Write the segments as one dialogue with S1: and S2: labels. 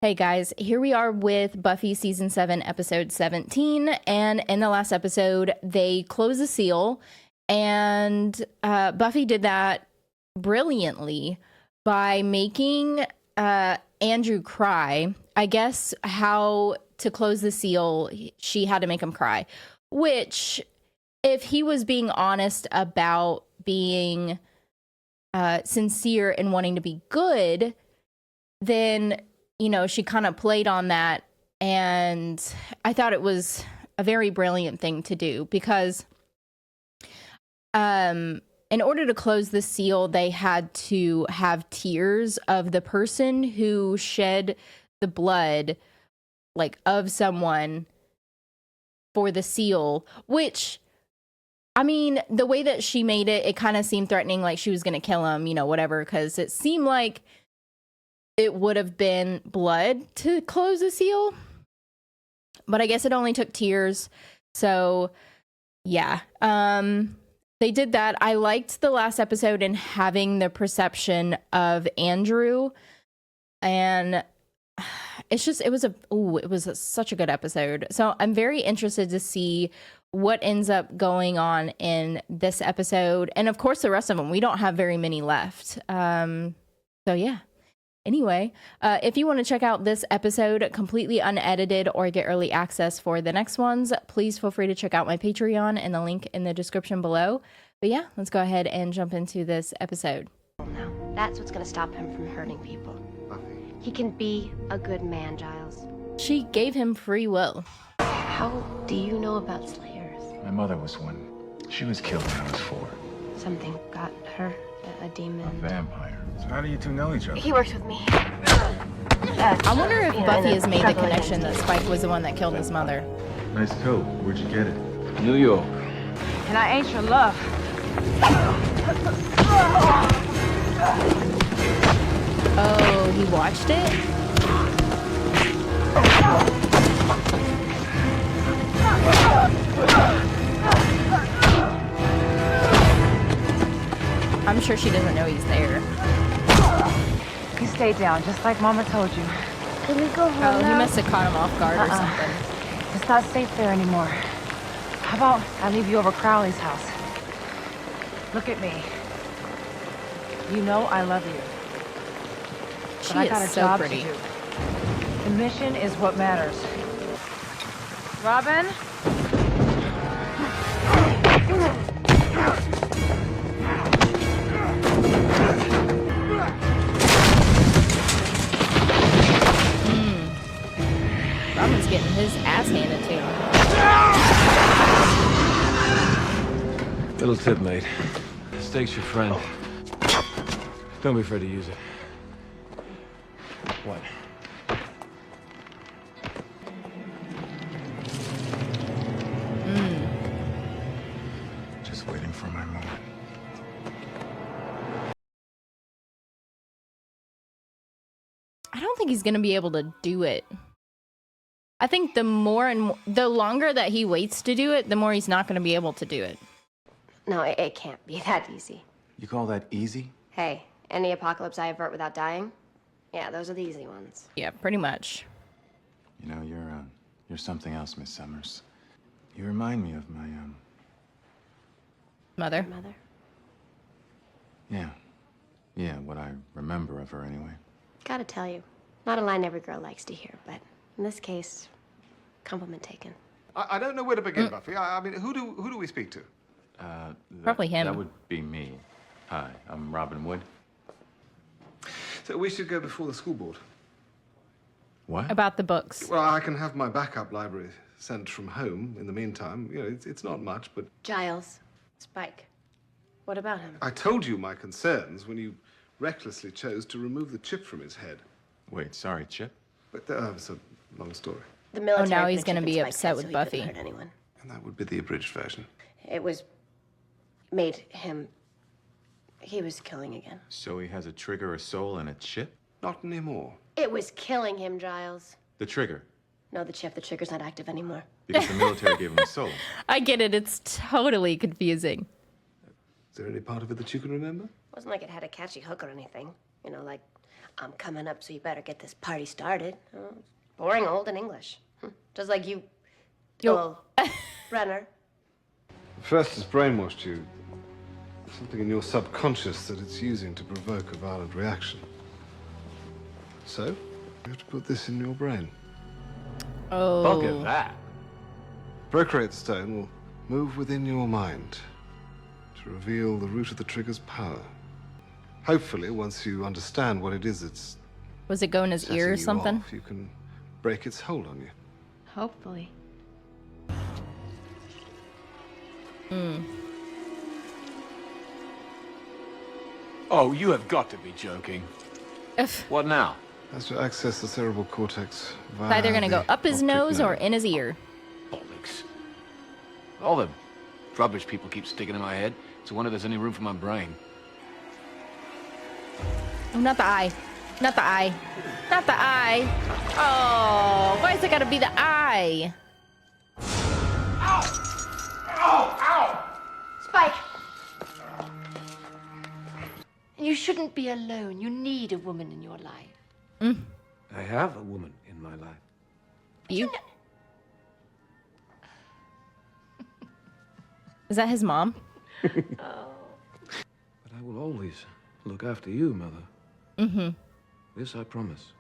S1: Hey guys, here we are with Buffy season 7 episode 17, and in the last episode they close the seal, and Buffy did that brilliantly by making Andrew cry. I guess how to close the seal, she had to make him cry, which if he was being honest about being sincere and wanting to be good, then you know, she kind of played on that, and I thought it was a very brilliant thing to do because in order to close the seal, they had to have tears of the person who shed the blood, like, of someone for the seal, which, I mean, the way that she made it, it kind of seemed threatening, like she was going to kill him, you know, whatever, because it seemed like it would have been blood to close the seal, but I guess it only took tears. So yeah, they did that. I liked the last episode in having the perception of Andrew, and it's just, it was such a good episode. So I'm very interested to see what ends up going on in this episode. And of course, the rest of them, we don't have very many left. So yeah. Anyway, if you want to check out this episode completely unedited or get early access for the next ones, please feel free to check out my Patreon and the link in the description below. But yeah, let's go ahead and jump into this episode.
S2: Now, that's what's going to stop him from hurting people.
S3: Buffy.
S2: He can be a good man, Giles.
S1: She gave him free will.
S2: How do you know about Slayers?
S3: My mother was one. She was killed when I was 4.
S2: Something got her, a demon.
S3: A vampire. So how do you two know each other?
S2: He works with me.
S1: I wonder if Buffy has made the connection that Spike was the one that killed his mother.
S3: Nice coat. Where'd you get it?
S4: New York.
S5: And I ain't your love.
S1: Oh, he watched it? I'm sure she doesn't know he's there.
S5: You stay down, just like Mama told you.
S2: Can we go home
S1: Oh, he
S2: now?
S1: must have caught him off guard or something.
S5: It's not safe there anymore. How about I leave you over Crowley's house? Look at me. You know I love you.
S1: She
S5: But I got
S1: is
S5: a
S1: so
S5: job
S1: pretty.
S5: to do. The mission is what matters. Robin?
S1: Robin's getting his ass handed to him.
S4: Little tip, mate. Steak's your friend. Don't be afraid to use it. What?
S3: Just waiting for my moment.
S1: I don't think he's gonna be able to do it. I think the longer that he waits to do it, the more he's not gonna be able to do it.
S2: No, it can't be that easy.
S3: You call that easy?
S2: Hey, any apocalypse I avert without dying? Yeah, those are the easy ones.
S1: Yeah, pretty much.
S3: You know, you're something else, Miss Summers. You remind me of my,
S1: Mother.
S2: Mother?
S3: Yeah, what I remember of her anyway.
S2: Gotta tell you, not a line every girl likes to hear, but in this case, compliment taken.
S6: I don't know where to begin, Buffy. I mean, who do we speak to?
S1: Probably him.
S3: That would be me. Hi, I'm Robin Wood.
S6: So we should go before the school board.
S3: What?
S1: About the books.
S6: Well, I can have my backup library sent from home in the meantime. You know, it's not much, but
S2: Giles. Spike. What about him?
S6: I told you my concerns when you recklessly chose to remove the chip from his head.
S3: Wait, sorry, Chip?
S6: But it's a long story.
S2: The military
S1: now
S2: put
S1: he's
S2: a
S1: gonna
S2: chip in
S1: be
S2: Spike's
S1: upset
S2: head
S1: with
S2: so he couldn't
S1: Buffy.
S2: hurt anyone.
S6: And that would be the abridged version.
S2: It was made him. He was killing again.
S3: So he has a trigger, a soul, and a chip?
S6: Not anymore.
S2: It was killing him, Giles.
S3: The trigger.
S2: No, the chip. The trigger's not active anymore.
S3: Because the military gave him a soul.
S1: I get it. It's totally confusing.
S6: Is there any part of it that you can remember?
S2: It wasn't like it had a catchy hook or anything. You know, like I'm coming up, so you better get this party started. Oh, boring old in English. Just like you.
S1: Yo.
S2: Oh, Brenner.
S6: First, it's brainwashed you. Something in your subconscious that it's using to provoke a violent reaction. So, you have to put this in your brain.
S1: Oh.
S4: Look at that.
S6: Procreate stone will move within your mind to reveal the root of the trigger's power. Hopefully, once you understand what it is that's
S1: Was it going in his
S6: setting
S1: ear or
S6: you
S1: something?
S6: off, you can break its hold on you.
S2: Hopefully.
S4: Oh, you have got to be joking.
S1: It's
S4: What now?
S6: As to access the cerebral cortex via
S1: either gonna go
S6: the
S1: up his
S6: optic
S1: nose or
S6: nerve.
S1: in his ear.
S4: Bollocks. All the rubbish people keep sticking in my head. It's a wonder there's any room for my brain.
S1: Oh, not the eye. Not the eye. Not the eye. Oh, why is it gotta be the eye?
S2: Spike! You shouldn't be alone. You need a woman in your life.
S4: I have a woman in my life.
S1: You? Is that his mom?
S4: But I will always look after you, Mother.
S1: Mm-hmm.
S4: This I promise.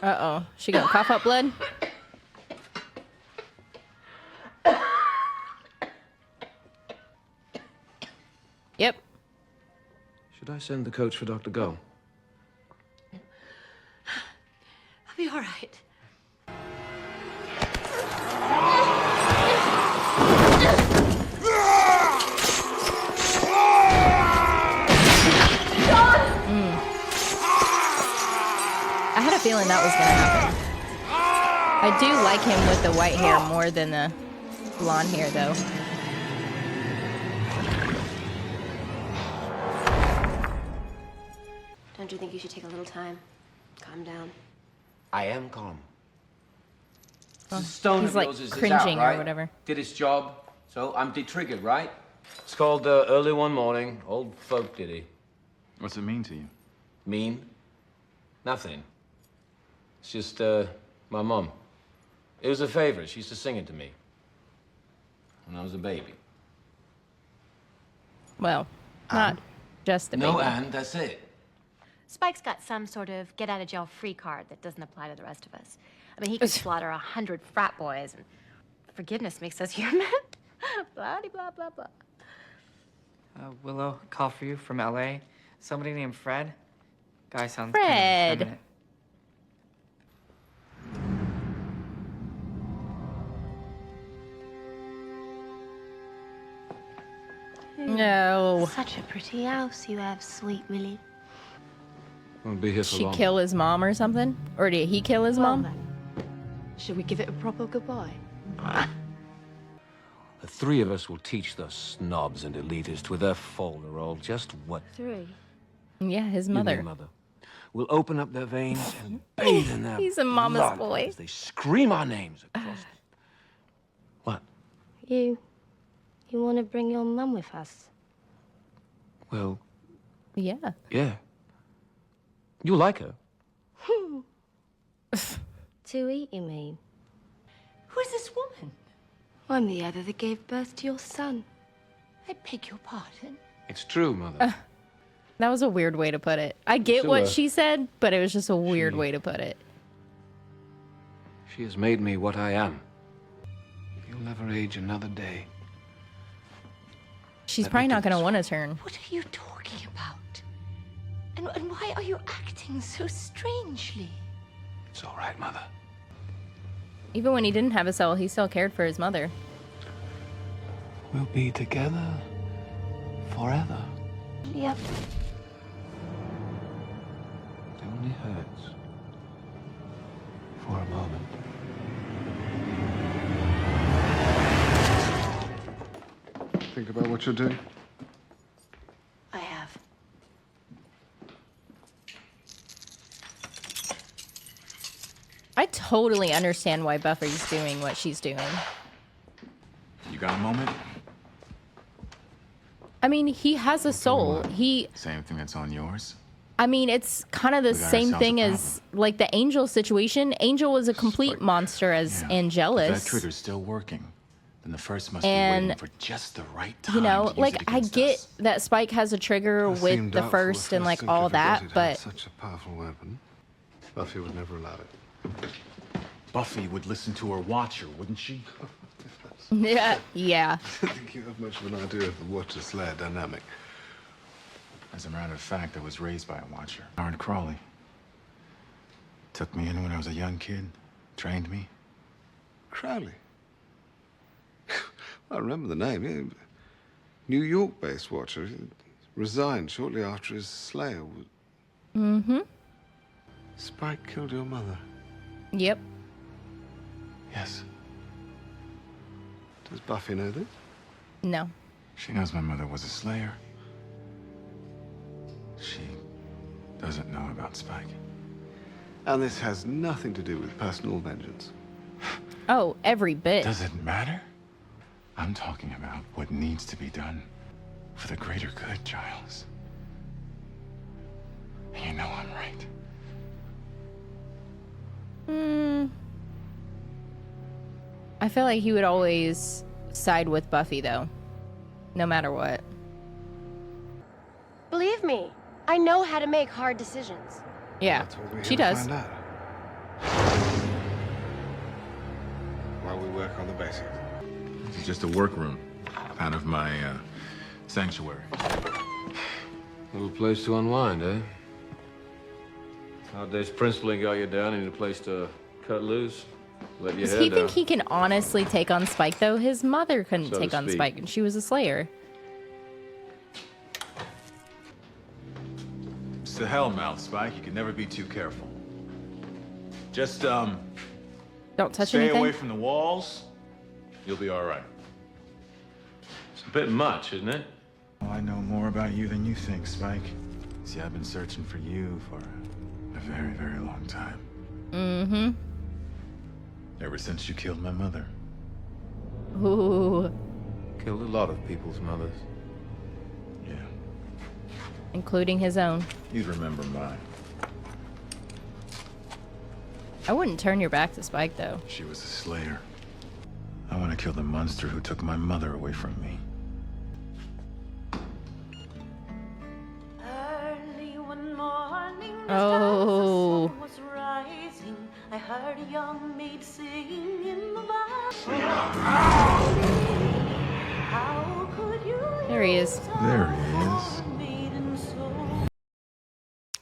S1: Uh-oh. She gonna cough up blood? Yep.
S4: Should I send the coach for Dr. Gull?
S2: I'll be all right.
S1: I had a feeling that was gonna happen. I do like him with the white hair more than the blonde hair, though.
S2: Don't you think you should take a little time? Calm down.
S7: I am calm.
S1: Oh,
S7: The stone
S1: he's
S7: of
S1: like
S7: yours is
S1: cringing
S7: out, right?
S1: or whatever.
S7: Did its job, so I'm de-triggered, right?
S4: It's called Early One Morning. Old folk ditty.
S3: What's it mean to you?
S4: Mean? Nothing. It's just, my mum. It was a favor. She used to sing it to me when I was a baby.
S1: Well, not just a baby.
S7: No, and that's it.
S8: Spike's got some sort of get-out-of-jail-free card that doesn't apply to the rest of us. I mean, he could slaughter 100 frat boys, and forgiveness makes us human. Blah, blah, blah, blah.
S9: Willow, call for you from LA. Somebody named Fred. Guy sounds
S1: Fred.
S9: kind of effeminate.
S1: No.
S2: Such a pretty house you have, sweet Millie.
S4: Won't be here for
S1: She
S4: long.
S1: kill his mom or something? Or did he kill his mom?
S2: Should we give it a proper goodbye?
S4: The three of us will teach those snobs and elitists with their folderol just what
S2: 3.
S1: Yeah, his
S4: you
S1: mother.
S4: mean, Mother. We'll open up their veins and bathe in their
S1: He's a mama's
S4: blood
S1: boy.
S4: as they scream our names across. What?
S2: You want to bring your mum with us?
S4: Well,
S1: Yeah.
S4: yeah. You like her.
S2: To eat, you mean?
S8: Who is this woman?
S2: I'm the other that gave birth to your son.
S8: I beg your pardon.
S4: It's true, Mother.
S1: That was a weird way to put it. I get
S4: Still,
S1: what she said, but it was just a weird
S4: she-
S1: way to put it.
S4: She has made me what I am. You'll never age another day.
S1: She's
S4: Let me
S1: probably
S4: do
S1: not going to
S4: this.
S1: want to turn.
S8: What are you talking about? And why are you acting so strangely?
S4: It's all right, Mother.
S1: Even when he didn't have a soul, he still cared for his mother.
S4: We'll be together forever.
S2: Yep.
S4: It only hurts for a moment.
S6: Think about what you're doing.
S2: I have.
S1: I totally understand why Buffy's doing what she's doing.
S3: You got a moment?
S1: I mean, he has a soul.
S3: Same thing that's on yours?
S1: I mean, it's kind of the
S3: We got
S1: same
S3: ourselves
S1: thing
S3: a
S1: as like the Angel situation. Angel was a complete
S3: Spike.
S1: monster as
S3: Yeah. If
S1: Angelus.
S3: that trigger's still working, then the first must
S1: And,
S3: be waiting for just the right time.
S1: You know,
S3: to use
S1: like
S3: it
S1: I
S3: against
S1: get
S3: us.
S1: that Spike has a trigger
S6: It seemed
S1: with the
S6: doubtful
S1: first and like
S6: simply
S1: all
S6: forgot
S1: that,
S6: it had
S1: but
S6: such a powerful weapon. Buffy would never allow it.
S3: Buffy would listen to her watcher, wouldn't she?
S1: yeah.
S6: I don't think you have much of an idea of the Watcher-Slayer dynamic.
S3: As a matter of fact, I was raised by a watcher, Aaron Crawley. Took me in when I was a young kid, trained me.
S6: Crowley. I remember the name. Yeah. New York-based Watcher. He resigned shortly after his Slayer.
S1: Mm-hmm.
S6: Spike killed your mother.
S1: Yep.
S3: Yes.
S6: Does Buffy know this?
S1: No.
S3: She knows my mother was a Slayer. She doesn't know about Spike.
S6: And this has nothing to do with personal vengeance.
S1: Oh, every bit.
S3: Does it matter? I'm talking about what needs to be done for the greater good, Giles. You know I'm right.
S1: I feel like he would always side with Buffy though, no matter what.
S2: Believe me, I know how to make hard decisions.
S1: Yeah,
S6: That's what we're
S1: she
S6: here to
S1: does.
S6: find out. While we work on the basics.
S3: This is just a workroom out of my sanctuary.
S4: Little place to unwind, eh? Nowadays, principally got you down. Need a place to cut loose, let your
S1: Does
S4: head
S1: he think
S4: down.
S1: he can honestly take on Spike though? His mother couldn't
S4: So to
S1: take on
S4: speak.
S1: Spike and she was a Slayer.
S3: It's the hellmouth, Spike. You can never be too careful. Just,
S1: Don't touch
S3: stay
S1: anything.
S3: away from the walls. You'll be all right.
S4: It's a bit much, isn't it?
S3: Oh, I know more about you than you think, Spike. See, I've been searching for you for a very, very long time.
S1: Mm-hmm.
S3: Ever since you killed my mother.
S1: Ooh.
S4: Killed a lot of people's mothers.
S3: Yeah.
S1: Including his own.
S3: You'd remember mine.
S1: I wouldn't turn your back to Spike though.
S3: She was a Slayer. I want to kill the monster who took my mother away from me.
S10: Early one morning,
S1: Oh.
S10: as the sun was rising, I heard a young maid sing in the valley. How could you
S1: There he is.
S3: There he is.
S10: maiden so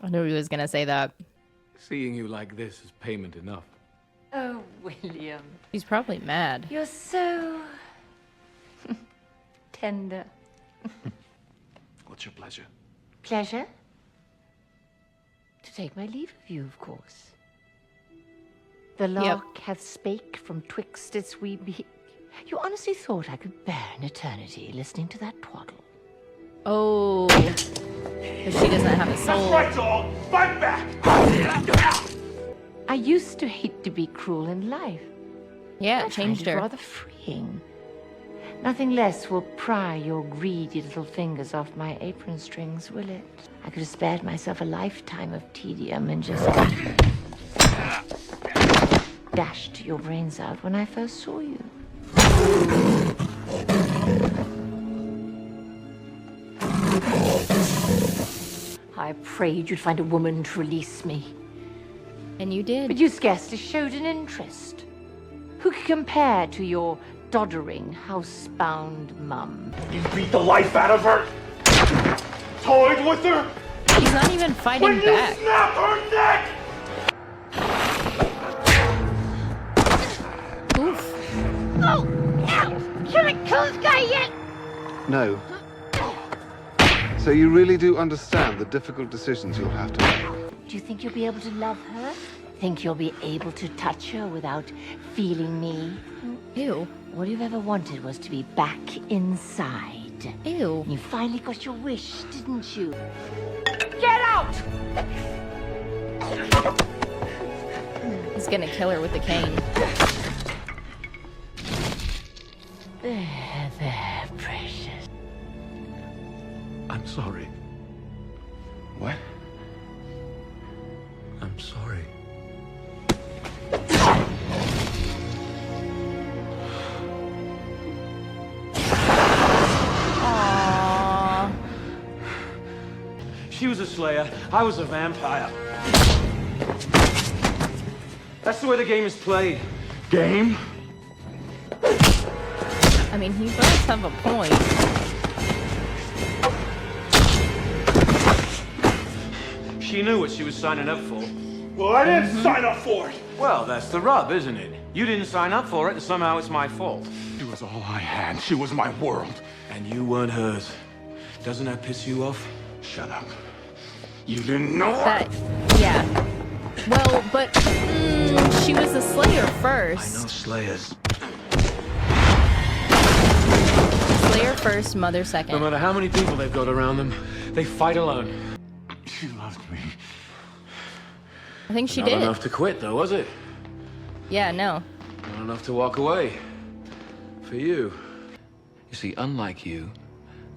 S1: I knew he was gonna say that.
S4: Seeing you like this is payment enough.
S5: Oh, William,
S1: He's probably mad.
S5: you're so tender.
S3: What's your pleasure?
S5: Pleasure? To take my leave of you, of course. The lark hath spake from twixt its wee beak. You honestly thought I could bear an eternity listening to that twaddle?
S1: Oh. But she doesn't have a soul.
S11: all! Fight back!
S5: I used to hate to be cruel in life.
S1: Yeah,
S5: I
S1: it changed
S5: find it
S1: her.
S5: rather freeing. Nothing less will pry your greedy little fingers off my apron strings, will it? I could have spared myself a lifetime of tedium and just dashed your brains out when I first saw you. I prayed you'd find a woman to release me.
S1: And you did.
S5: But you scarcely showed an interest. Who could compare to your doddering, housebound mum?
S11: You beat the life out of her! Toyed with her!
S1: He's not even fighting
S11: When you
S1: back.
S11: snap her neck!
S1: Oof.
S10: Oh, hell! Should I kill this guy yet?
S6: No. So you really do understand the difficult decisions you'll have to make.
S5: Do you think you'll be able to love her? Think you'll be able to touch her without feeling me?
S1: Ew.
S5: All you've ever wanted was to be back inside.
S1: Ew.
S5: And you finally got your wish, didn't you?
S10: Get out!
S1: He's gonna kill her with the cane.
S5: There, precious.
S11: sorry.
S3: What?
S11: I'm sorry.
S1: Aww.
S11: She was a Slayer. I was a vampire. That's the way the game is played.
S3: Game?
S1: I mean, he does have a point.
S11: She knew what she was signing up for.
S3: Well, I didn't sign up for it.
S11: Well, that's the rub, isn't it? You didn't sign up for it, and somehow it's my fault.
S3: She was all I had. She was my world.
S11: And you weren't hers. Doesn't that piss you off?
S3: Shut up. You didn't know
S1: That, yeah. Well, but she was a Slayer
S11: I
S1: first.
S11: know Slayers.
S1: Slayer first, mother second.
S11: No matter how many people they've got around them, they fight alone.
S3: She loved me.
S1: I think she
S11: Not
S1: did.
S11: enough to quit, though, was it?
S1: Yeah, no.
S11: Not enough to walk away. For you. You see, unlike you,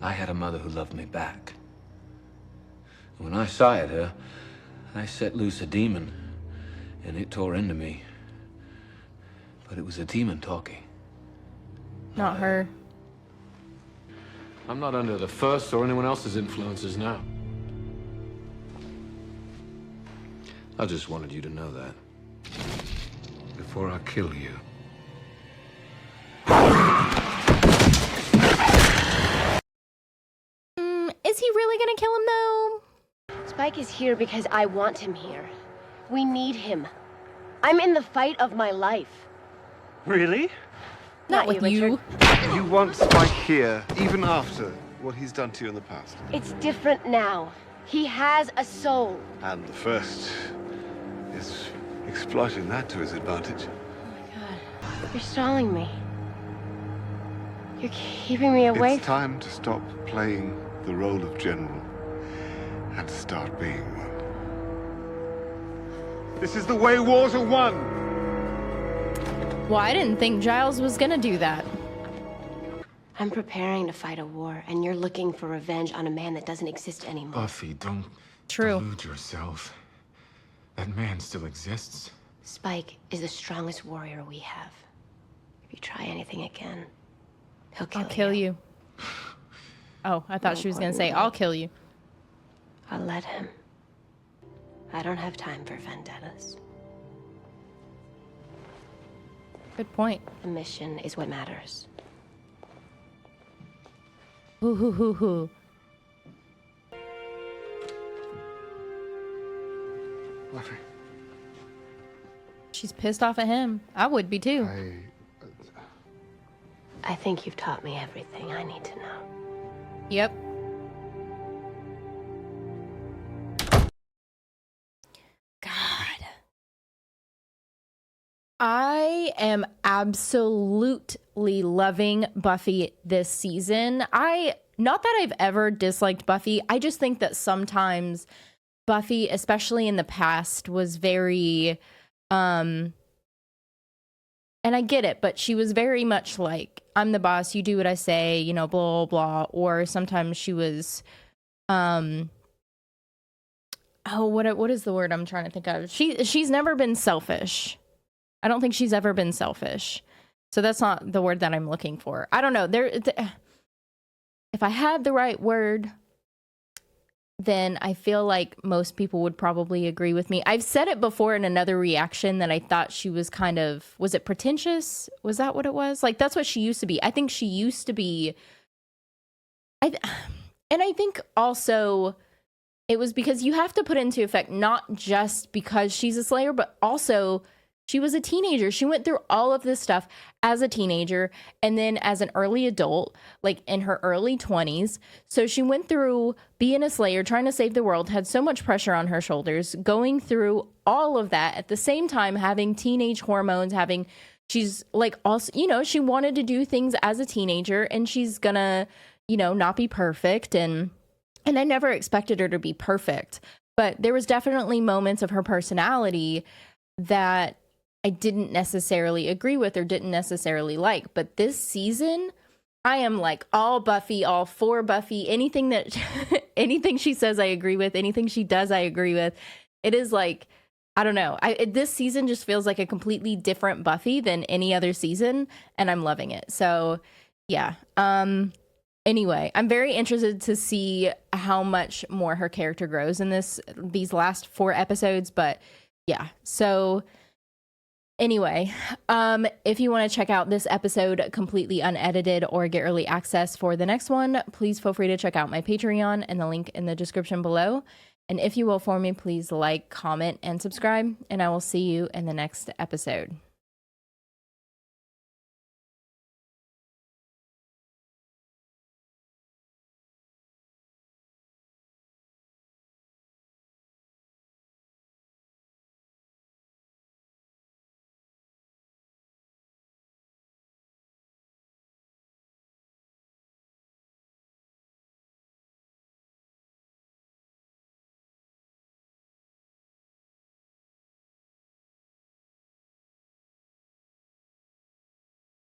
S11: I had a mother who loved me back. When I sired her, I set loose a demon, and it tore into me. But it was a demon talking.
S1: Not her.
S11: I'm not under the first or anyone else's influences now. I just wanted you to know that. Before I kill you.
S1: Is he really gonna kill him though?
S2: Spike is here because I want him here. We need him. I'm in the fight of my life.
S6: Really?
S1: Not with you.
S2: Richard.
S6: You want Spike here, even after what he's done to you in the past?
S2: It's different now. He has a soul.
S6: And the first is exploiting that to his advantage.
S2: You're stalling me. You're keeping me away
S6: It's time to stop playing the role of general and start being one. This is the way wars are won.
S1: Well, I didn't think Giles was gonna do that.
S2: I'm preparing to fight a war, and you're looking for revenge on a man that doesn't exist anymore.
S3: Buffy, don't
S1: True.
S3: delude yourself. That man still exists.
S2: Spike is the strongest warrior we have. If you try anything again, he'll kill you.
S1: I'll kill you. Oh, I thought she was gonna say, I'll kill you.
S2: I'll let him. I don't have time for vendettas.
S1: Good point.
S2: The mission is what matters.
S1: Hoo hoo hoo hoo.
S6: Buffy,
S1: She's pissed off at him. I would be too.
S2: I think you've taught me everything I need to know.
S1: Yep. God. I am absolutely loving Buffy this season. Not that I've ever disliked Buffy. I just think that sometimes Buffy, especially in the past, was very and I get it, but she was very much like, I'm the boss, you do what I say, you know, blah, blah, blah. Or sometimes she was, what is the word I'm trying to think of? She's never been selfish. I don't think she's ever been selfish. So that's not the word that I'm looking for. I don't know. If I had the right word, then I feel like most people would probably agree with me. I've said it before in another reaction that I thought she was kind of, was it pretentious? Was that what it was? Like, that's what she used to be. I think she used to be, and I think also it was because you have to put into effect, not just because she's a Slayer, but also she was a teenager. She went through all of this stuff as a teenager and then as an early adult, like in her early 20s. So she went through being a Slayer, trying to save the world, had so much pressure on her shoulders, going through all of that at the same time, having teenage hormones, she's like also, you know, she wanted to do things as a teenager and she's gonna, you know, not be perfect. And I never expected her to be perfect, but there was definitely moments of her personality that I didn't necessarily agree with or didn't necessarily like. But this season, I am like all Buffy, all for Buffy. Anything that anything she says I agree with, anything she does I agree with. It is like, I don't know. This season just feels like a completely different Buffy than any other season, and I'm loving it. So, yeah. Anyway, I'm very interested to see how much more her character grows in these last 4 episodes, but yeah. So anyway, if you want to check out this episode completely unedited or get early access for the next one, please feel free to check out my Patreon and the link in the description below. And if you will for me, please like, comment, and subscribe, and I will see you in the next episode.